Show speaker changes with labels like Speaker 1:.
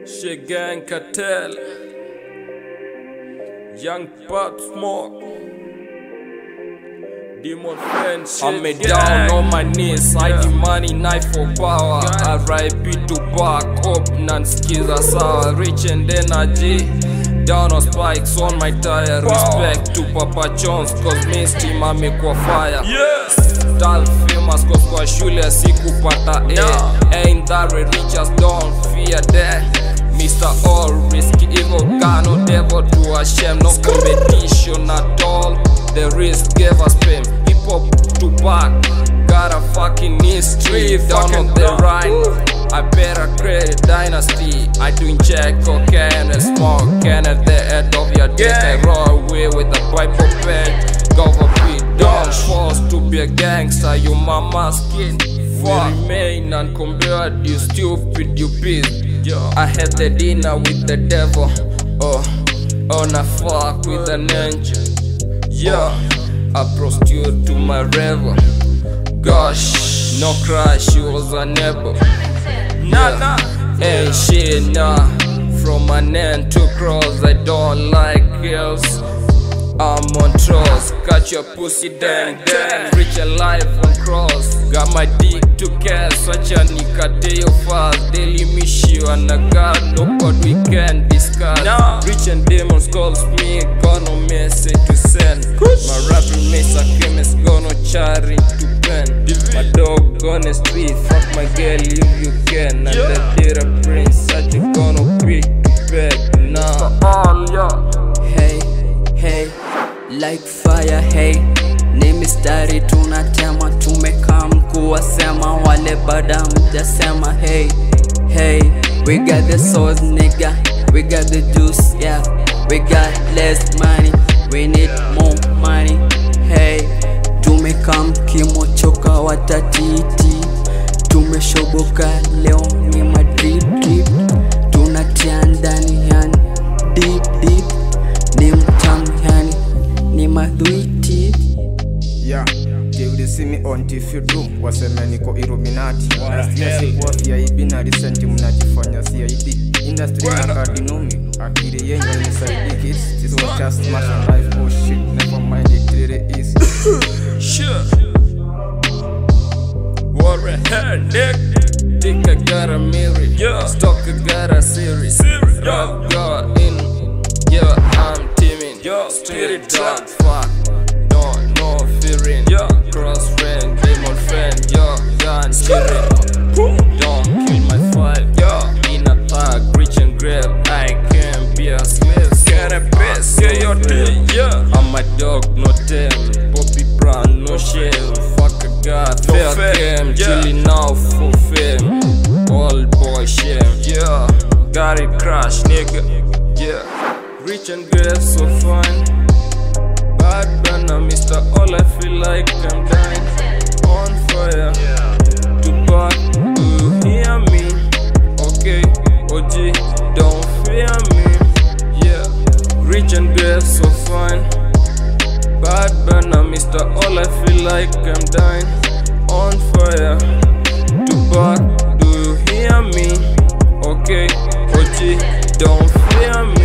Speaker 1: Shit Gang Cartel, Young Pop Smoke, Demon Friend, I'm down on my knees, I demand knife for power. RIP to back up, nanskiza sawa. Rich and energy, down on spikes on my tire. Respect to Papa Jones, cause mainstream amekuwa fire. Style famous cause kwa shule sikupata A. Ain't that riches, don't fear that. Mr. All risky evil, got no devil to a shame. No competition at all, the risk gave us fame. Hip hop to back, got a fucking history. Down on the ride, I better create a dynasty. I do check cocaine and smoke, and at the end of your day I roll away with a Bible pen. Cover beat, don't force to be a gangster, you mama's kid. Fuck, remain uncompared, you stupid, you beast. I had the dinner with the devil, on a fuck with an angel. A prostitute to my revel. Gosh, no crush, she was unable. Ain't shit, nah. From an end to cross, I don't like girls. I'm on trolls, cut your pussy dang dang. Reach a life on cross, got my dick to cash. Such a nikateo fast, daily mission and a god, no god we can discuss. Rich and demons calls me, got no message to send. My rapping mates a chemist, got no charring to pen. My dog on the street, fuck my girl if you can. And the data prince, such a gonna pick to beg now.
Speaker 2: Hey, like fire, hey. Ni mistari tunatema, tumekaa kuwasema wale bada mjasema. Hey, we got the sauce nigga, we got the juice, yeah. We got less money, we need more money. Hey, tumekaa kimochoka watatiti. Tumeshoboka leo ni madrip drip. Tunatia ndani yani, deep ni mtamu yani, ni madhuiti.
Speaker 3: They will see me on if you do. Waseme niko Illuminati. Nastia kwa VIP na recent mnajifanya CID. Industry na kadinumi, akili yenye ni side kids. This was just smash on life, oh shit. Never mind, it really is.
Speaker 1: Warrior head, dick. Dick I got a mirror, stock I got a series. Rap God in, I'm teaming. Spirit dark, fuck, no fearing. Cross friend, demon friend, gun steering. Don't kill my fight, in a thug, rich and grave. I can't be a slave, get a best, get your day, I'm a dog, no tame. Bobby Brown, no shame. Fuck a god, fair game, chilling now for fame. Old boy shame, got it crash, nigga, Rich and grave, so fine. Bad banner, Mr. All I feel like I'm dying. On fire, to back, do you hear me? Okay, OG, don't fear me. Rich and grave, so fine. Bad banner, Mr. All I feel like I'm dying. On fire, to back, do you hear me? Okay, OG, don't fear me.